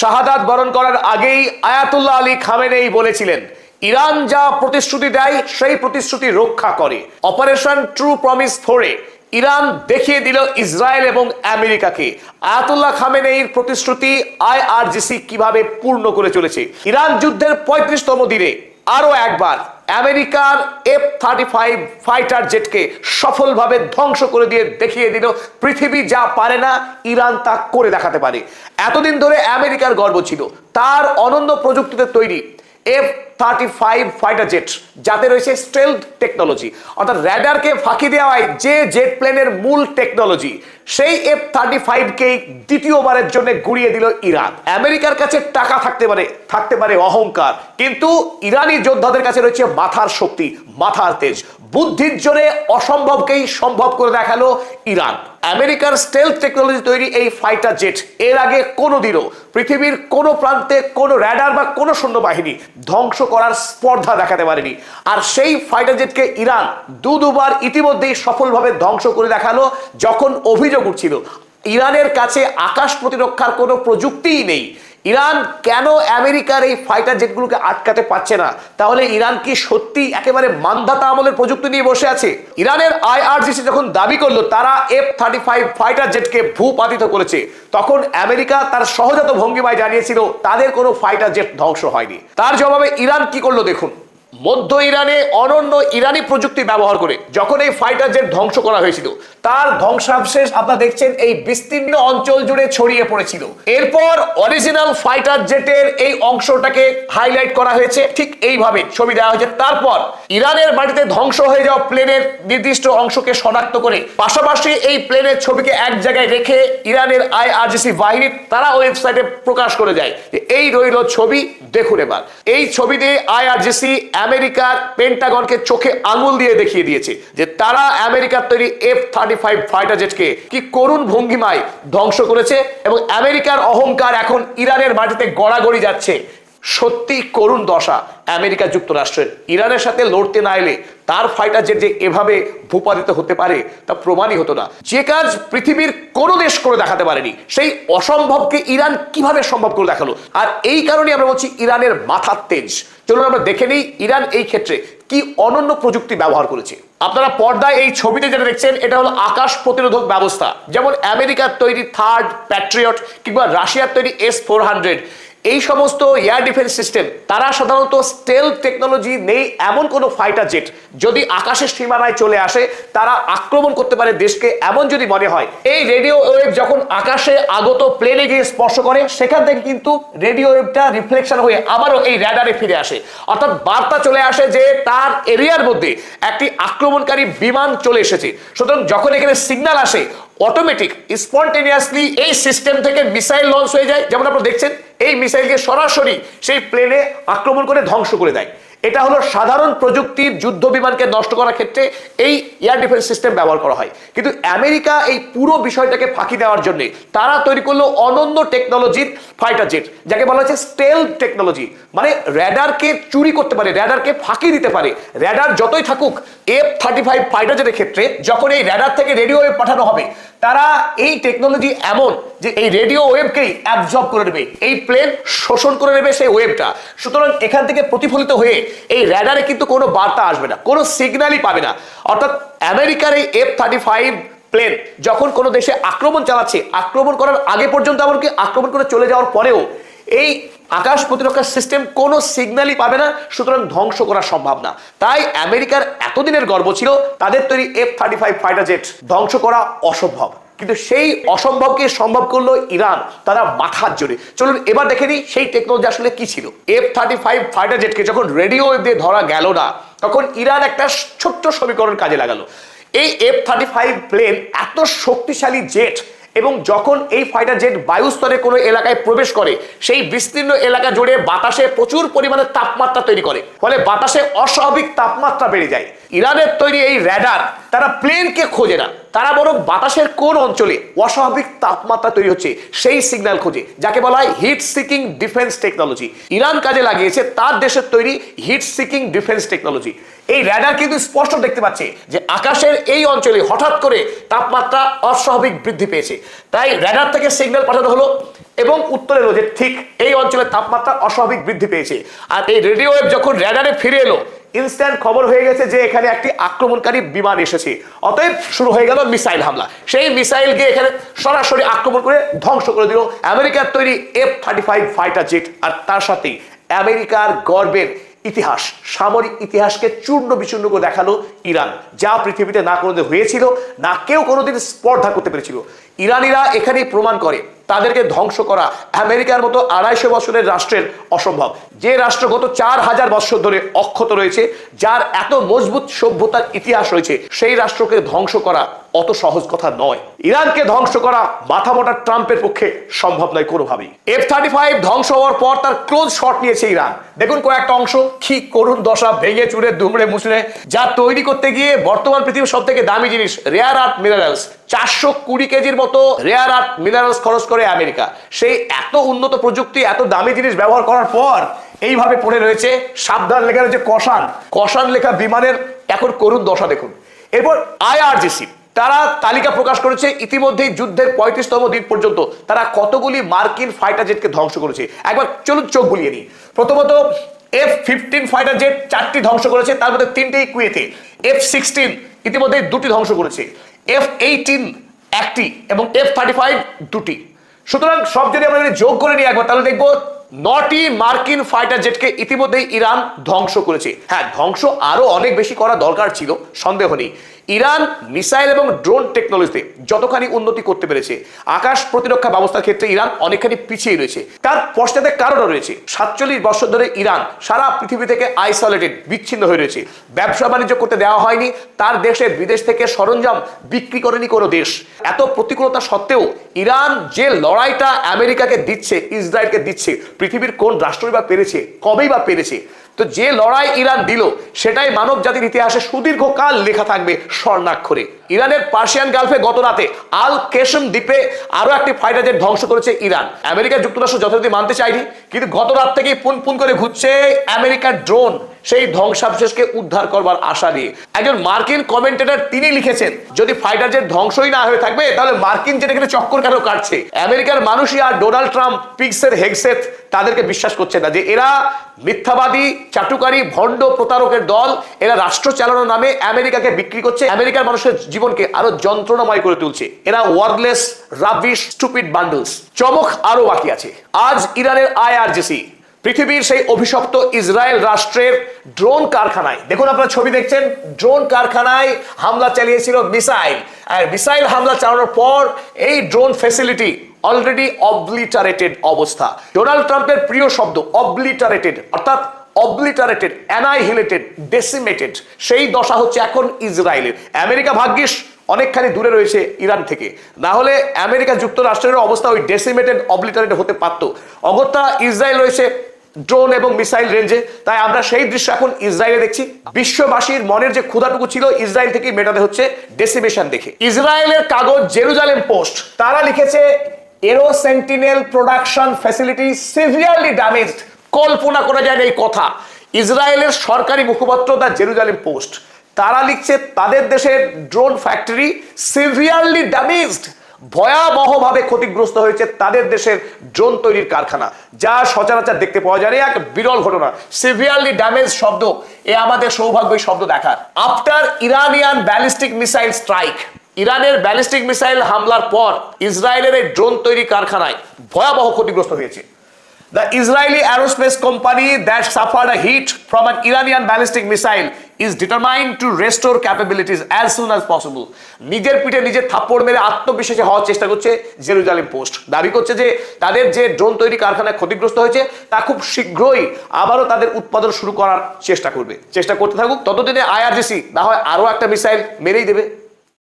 শাহাদাত বরণ করার আগেই আয়াতুল্লাহ আলী খামেনেই বলেছিলেন, ইরান যা প্রতিশ্রুতি দেয় সেই প্রতিশ্রুতি রক্ষা করে। অপারেশন ট্রু প্রমিস 4-এ ইরান দেখিয়ে দিল ইসরায়েল এবং আমেরিকাকে আয়াতুল্লাহ খামেনেইর প্রতিশ্রুতি আইআরজিসি কিভাবে পূর্ণ করে চলেছে। ইরান যুদ্ধের 35তম দিনে আরো একবার আমেরিকার F-35 ফাইটার জেটকে সফলভাবে ধ্বংস করে দিয়ে দেখিয়ে দিল পৃথিবী যা পারে না ইরান তা করে দেখাতে পারে। এতদিন ধরে আমেরিকার গর্ব ছিল তার অনন্য প্রযুক্তিতে তৈরি F-35 ফাইটার জেট, যাতে রয়েছে স্টেলথ টেকনোলজি, অর্থাৎ র্যাডারকে ফাঁকি দেওয়ায় যে জেট প্লেনের মূল টেকনোলজি, সেই F-35কেই দ্বিতীয়বারের জন্য গুড়িয়ে দিল ইরান। আমেরিকার কাছে টাকা থাকতে পারে অহংকার, কিন্তু ইরানি যোদ্ধাদের কাছে রয়েছে মাথার শক্তি, মাথার তেজ, বুদ্ধির জোরে অসম্ভবকেই সম্ভব করে দেখালো ইরান। আমেরিকার স্টেলথ টেকনোলজি তৈরি এই ফাইটার জেট এর আগে কোনোদিনও পৃথিবীর কোনো প্রান্তে কোনো র্যাডার বা কোনো সৈন্যবাহিনী ধ্বংস করার স্পর্ধা দেখাতে পারেনি। আর সেই ফাইটার জেটকে ইরান দুবার ইতিমধ্যেই সফলভাবে ধ্বংস করে দেখালো। যখন অভিযোগ উঠছিল ইরানের কাছে আকাশ প্রতিরক্ষার কোনো প্রযুক্তিই নেই, ইরান কেন আমেরিকার এই ফাইটার জেটগুলোকে আটকাতে পারছে না, তাহলে ইরান কি সত্যি একেবারে মান্ধাতা আমলের প্রযুক্তি নিয়ে বসে আছে? ইরানের আইআরজিসি যখন দাবি করলো তারা F-35 ফাইটার জেটকে ভূপাতিত করেছে, তখন আমেরিকা তার সহজাত ভঙ্গিমায় জানিয়েছিল তাদের কোনো ফাইটার জেট ধ্বংস হয়নি। তার জবাবে ইরান কি করলো দেখুন। মধ্য ইরানে অনন্য ইরানি প্রযুক্তি ব্যবহার করে যখন এই ফাইটার জেট ধ্বংস করা হয়েছিল, তার ধ্বংসাবশেষ আপনারা দেখছেন এই বিস্তীর্ণ অঞ্চল জুড়ে ছড়িয়ে পড়েছিল। এরপর অরিজিনাল ফাইটার জেটের এই অংশটাকে হাইলাইট করা হয়েছে, ঠিক এইভাবে ছবি দেওয়া হয়েছে। তারপর ইরানের মাটিতে ধ্বংস হয়ে যাওয়া প্লেনের নির্দিষ্ট অংশকে শনাক্ত করে পাশাপাশি এই প্লেনের ছবিকে এক জায়গায় রেখে ইরানের আইআরজিসি বাহিনী তারা ওয়েবসাইটে প্রকাশ করে যায় যে এই রইল ছবি, দেখুন। এবার এই ছবি দিয়ে আইআরজিসি আমেরিকার পেন্টাগনকে চোখে আঙুল দিয়ে দেখিয়ে দিয়েছে যে তারা আমেরিকার তৈরি F-35 ফাইটার জেটকে কি করুণ ভঙ্গিমায় ধ্বংস করেছে, এবং আমেরিকার অহংকার এখন ইরানের মাটিতে গড়াগড়ি যাচ্ছে। সত্যি করুণ দশা আমেরিকা যুক্তরাষ্ট্রের। ইরানের সাথে লড়তে না এলে তার ফাইটার জেট যে এভাবে ভূপাতিত হতে পারে তা প্রমাণই হতো না। যে কাজ পৃথিবীর কোনো দেশ করে দেখাতে পারেনি, সেই অসম্ভবকে ইরান কিভাবে সম্ভব করে দেখালো। আর এই কারণে আমরা বলছি ইরানের মাথার তেজ। চলুন আমরা দেখে নিই ইরান এই ক্ষেত্রে কি অনন্য প্রযুক্তি ব্যবহার করেছে। আপনারা পর্দায় এই ছবিতে যেটা দেখছেন এটা হলো আকাশ প্রতিরোধক ব্যবস্থা, যেমন আমেরিকার তৈরি থার্ড প্যাট্রিয়ট কিংবা রাশিয়ার তৈরি S-400, এই সমস্ত এয়ার ডিফেন্স সিস্টেম তারা সাধারণত স্টেলথ টেকনোলজি নেই এমন কোনো ফাইটার জেট যদি আকাশের সীমানায় চলে আসে তারা আক্রমণ করতে পারে দেশকে, এমন যদি মনে হয়। এই রেডিও ওয়েভ যখন আকাশে আগত প্লেনে গিয়ে স্পর্শ করে, সেখান থেকে কিন্তু রেডিও ওয়েভটা রিফ্লেকশন হয়ে আবারও এই র্যাডারে ফিরে আসে, অর্থাৎ বার্তা চলে আসে যে তার এরিয়ার মধ্যে একটি আক্রমণকারী বিমান চলে এসেছে। সুতরাং যখন এখানে সিগন্যাল আসে অটোমেটিক স্পন্টেনিয়াসলি এই সিস্টেম থেকে মিসাইল লঞ্চ হয়ে যায়। যেমন আপনারা দেখছেন এই মিসাইলকে সরাসরি সেই প্লেনে আক্রমণ করে ধ্বংস করে দেয়। এটা হলো সাধারণ প্রযুক্তির যুদ্ধ বিমানকে নষ্ট করার ক্ষেত্রে এই এয়ার ডিফেন্স সিস্টেম ব্যবহার করা হয়। কিন্তু আমেরিকা এই পুরো বিষয়টাকে ফাঁকি দেওয়ার জন্য তারা তৈরি করলো অনন্য টেকনোলজির ফাইটার জেট, যাকে বলা হচ্ছে স্টেলথ টেকনোলজি। মানে র্যাডারকে চুরি করতে পারে, র্যাডারকে ফাঁকি দিতে পারে। র্যাডার যতই থাকুক F-35 ফাইটার জেটের ক্ষেত্রে যখন এই র্যাডার থেকে রেডিও ওয়েভ পাঠানো হবে, তারা এই টেকনোলজি এমন যে এই রেডিও ওয়েভকেই অ্যাবজর্ব করে নেবে, এই প্লেন শোষণ করে নেবে সেই ওয়েভটা। সুতরাং এখান থেকে প্রতিফলিত হয়ে এই র্যাডারে কিন্তু কোনো বার্তা আসবে না, কোনো সিগন্যালই পাবে না। অর্থাৎ আমেরিকার এই F-35 প্লেন যখন কোনো দেশে আক্রমণ চালাচ্ছে, আক্রমণ করার আগে পর্যন্ত এমনকি আক্রমণ করে চলে যাওয়ার পরেও এই আকাশ প্রতিরক্ষা সিস্টেম কোনো সিগন্যালই পাবে না, সুতরাং ধ্বংস করা সম্ভব না। তাই আমেরিকার এতদিনের গর্ব ছিল তাদের তৈরি F-35 ফাইটার জেট ধ্বংস করা অসম্ভব, কিন্তু সেই অসম্ভবকে সম্ভব করলো ইরান তারা মাথার জোরে। চলুন এবার দেখে নিই সেই টেকনোলজি আসলে কি ছিল। F-35 ফাইটার জেটকে যখন রেডিও ওয়েভ দিয়ে ধরা গেল না, তখন ইরান একটা ছোট্ট সমীকরণ কাজে লাগালো। এই F-35 প্লেন এত শক্তিশালী জেট, এবং যখন এই ফাইটার জেট বায়ুস্তরে কোনো এলাকায় প্রবেশ করে, সেই বিস্তীর্ণ এলাকা জুড়ে বাতাসে প্রচুর পরিমাণে তাপমাত্রা তৈরি করে, ফলে বাতাসে অস্বাভাবিক তাপমাত্রা বেড়ে যায়। ইরানের তৈরি এই র্যাডার তারা প্লেনকে খোঁজে না, তারা বরং বাতাসের কোন অঞ্চলে অস্বাভাবিক তাপমাত্রা তৈরি হচ্ছে সেই সিগন্যাল খোঁজে, যাকে বলা হয় heat seeking defence technology. Iran কাজে লাগিয়েছে তার দেশের তৈরি হিট সিকিং ডিফেন্স টেকনোলজি। এই র্যাডার কিন্তু স্পষ্ট দেখতে পাচ্ছে যে আকাশের এই অঞ্চলে হঠাৎ করে তাপমাত্রা অস্বাভাবিক বৃদ্ধি পেয়েছে। তাই র্যাডার থেকে সিগন্যাল পাঠানো হলো এবং উত্তরে এলো যে ঠিক এই অঞ্চলের তাপমাত্রা অস্বাভাবিক বৃদ্ধি পেয়েছে। আর এই রেডিও ওয়েভ যখন র্যাডারে ফিরে এলো, ইনস্ট্যান্ট খবর হয়ে গেছে যে এখানে একটি আক্রমণকারী বিমান এসেছে। অতএব শুরু হয়ে গেল মিসাইল হামলা। সেই মিসাইলকে এখানে সরাসরি আক্রমণ করে ধ্বংস করে দিল আমেরিকার তৈরি F-35 ফাইটার জেট। আর তার সাথেই আমেরিকার গর্বের ইতিহাস, সামরিক ইতিহাসকে চূর্ণ বিচূর্ণ করে দেখালো ইরান, যা পৃথিবীতে না কোনোদিন হয়েছিল, না কেউ কোনোদিন স্পর্ধা করতে পেরেছিল। ইরানিরা এখানেই প্রমাণ করে তাদেরকে ধ্বংস করা আমেরিকার মতো 250 বছরের রাষ্ট্রের অসম্ভব। যে রাষ্ট্র গত 4000 বছর ধরে অক্ষত রয়েছে, যার এত মজবুত সভ্যতার ইতিহাস রয়েছে, সেই রাষ্ট্রকে ধ্বংস করা অত সহজ কথা নয়। ইরানকে ধ্বংস করা মাথা মোটা ট্রাম্পের পক্ষে সম্ভব নয় কোনোভাবেই। F-35 ধ্বংস হওয়ার পর তার ক্লোজ শট নিয়েছে ইরান। দেখুন কয়েকটা অংশ, কি করুণ দশা, ভেঙে চুরে দুমড়ে মুচড়ে, যা তৈরি করতে গিয়ে বর্তমান পৃথিবীর সব থেকে দামি জিনিস রেয়ার আর্থ মিনারেলস, 420 কেজির মতো রেয়ার আর্থ মিনারেলস খরচ করে আমেরিকা। সেই এত উন্নত প্রযুক্তি, এত দামি জিনিস ব্যবহার করার পর এইভাবে পড়ে রয়েছে। সাবধান লেখা রয়েছে কষান লেখা বিমানের এখন করুণ দশা দেখুন। এরপর IRGC তারা তালিকা প্রকাশ করেছে ইতিমধ্যেই যুদ্ধের 35তম দিন পর্যন্ত তারা কতগুলি মার্কিন ফাইটার জেটকে ধ্বংস করেছে। একবার চলুন চোখ বুলিয়ে নিই। প্রথমত F-15 ফাইটার জেট 4টি ধ্বংস করেছে, তার মধ্যে 3টেই কুয়েতে। F-16 ইতিমধ্যে 2টি ধ্বংস করেছে, F-18 1টি এবং F-35 2টি। সুতরাং সব যদি আমরা যোগ করে নিই একবার, তাহলে দেখবো 9টি মার্কিন ফাইটার জেটকে ইতিমধ্যেই ইরান ধ্বংস করেছে। হ্যাঁ, ধ্বংস আরো অনেক বেশি করা দরকার ছিল, সন্দেহ নেই। ইরান মিসাইল এবং ড্রোন টেকনোলজিতে যতখানি উন্নতি করতে পেরেছে, আকাশ প্রতিরক্ষা ব্যবস্থার ক্ষেত্রে ইরান অনেকখানি পিছিয়ে রয়েছে। তার পশ্চাতে কারণও রয়েছে। 47 বছর ধরে ইরান সারা পৃথিবী থেকে আইসোলেটেড, বিচ্ছিন্ন হয়ে রয়েছে। ব্যবসা বাণিজ্য করতে দেওয়া হয়নি, তার দেশে বিদেশ থেকে সরঞ্জাম বিক্রি করেনি কোনো দেশ। এত প্রতিকূলতা সত্ত্বেও ইরান যে লড়াইটা আমেরিকাকে দিচ্ছে, ইসরায়েলকে দিচ্ছে, পৃথিবীর কোন রাষ্ট্রই বা পেরেছে, কবেই বা পেরেছে? তো যে লড়াই ইরান দিল, সেটাই মানব জাতির ইতিহাসে সুদীর্ঘকাল লেখা থাকবে স্বর্ণাক্ষরে। ইরানের পার্সিয়ান গালফে গত রাতে আল কেশম দ্বীপে আরো একটি ফাইটার জেট ধ্বংস করেছে ইরান। আমেরিকা যুক্তরাষ্ট্র যথারীতি মানতে চায়নি, কিন্তু গত রাত থেকেই পুন করে ঘুরছে আমেরিকার ড্রোন সেই ধ্বংসাবশেষকে উদ্ধার করবার আশা নিয়ে। একজন মার্কিন কমেন্টেটর তিনি লিখেছেন, যদি ফাইটার জেট ধ্বংসই না হয়ে থাকবে, তাহলে মার্কিন জেট এখানে চক্কর কেন কাটছে? আমেরিকার মানুষই আর ডোনাল্ড ট্রাম্প, পিক্সের হেগসেথ তাদেরকে বিশ্বাস করছে না যে এরা মিথ্যাবাদী, চাটুকারী, ভণ্ড, প্রতারকের দল। এরা রাষ্ট্র চালানোর নামে আমেরিকাকে বিক্রি করছে, আমেরিকার মানুষের জীবনকে আরো যন্ত্রণাময় করে তুলছে। এরা ওয়ার্ডলেস, রাবিশ, স্টুপিড বান্ডলস। চমক আরো বাকি আছে। আজ ইরানের IRGC পৃথিবীর সেই অভিশপ্ত ইসরায়েল রাষ্ট্রের ড্রোন কারখানায়, দেখুন আপনারা ছবি দেখছেন, ড্রোন কারখানায় হামলা চালিয়েছিল মিসাইল। আর মিসাইল হামলা চালানোর পর এই ড্রোন ফ্যাসিলিটি অলরেডি অবলিটারেটেড অবস্থা। ডোনাল্ড ট্রাম্পের প্রিয় শব্দ অবলিটারেটেড, অর্থাৎ অবলিটারেটেড, অ্যানাইহিলেটেড, ডেসিমেটেড। সেই দশা হচ্ছে এখন ইসরায়েলের। আমেরিকা ভাগ্যিস অনেকখানি দূরে রয়েছে ইরান থেকে, না হলে আমেরিকা যুক্তরাষ্ট্রের অবস্থা ওই ডেসিমেটেড, অবলিটারেটেড হতে পারত। অগত্যা ইসরায়েল রয়েছে ড্রোন এবং মিসাইল রেঞ্জে। তাই আমরা সেই দৃশ্য এখন ইসরায়েলে দেখছি। বিশ্ববাসীর মনের যে ক্ষুধাটুকু ছিল ইসরায়েল থেকে মেটাতে হচ্ছে ডেসিমেশন দেখে। ইসরায়েলের কাগজ জেরুজালেম পোস্ট তারা লিখেছে, Arrow Sentinel production facility severely damaged. কল্পনা করা যায় না এই কথা। ইসরায়েলের সরকারি মুখপাত্র দ্য জেরুজালেম পোস্ট তারা লিখছে, তাদের দেশের ড্রোন ফ্যাক্টরি সিভিয়ারলি ড্যামেজড, ভয়াবহভাবে ক্ষতিগ্রস্ত হয়েছে তাদের দেশের ড্রোন তৈরির কারখানা, যা সচরাচর দেখতে পাওয়া যায় না। এক বিরল ঘটনা। সিভিয়ারলি ড্যামেজ শব্দ, এ আমাদের সৌভাগ্য শব্দ দেখার। After Iranian ballistic missile strike, ইরানের ব্যালিস্টিক মিসাইল হামলার পর ইসরায়েলের এই ড্রোন তৈরি কারখানায় ভয়াবহ ক্ষতিগ্রস্ত হয়েছে। The Israeli aerospace company that suffered a hit from an Iranian ballistic missile is determined to restore capabilities as soon as possible. নিজের পিঠে নিজে থাপ্পড় মেরে আত্মবিশ্বাসী হওয়ার চেষ্টা করছে জেরুজালেম পোস্ট। দাবি করছে যে তাদের যে ড্রোন তৈরি কারখানায় ক্ষতিগ্রস্ত হয়েছে, তা খুব শীঘ্রই আবারও তাদের উৎপাদন শুরু করার চেষ্টা করবে। চেষ্টা করতে থাকুক, ততদিনে IRGC না হয় আরো একটা মিসাইল মেরেই দেবে।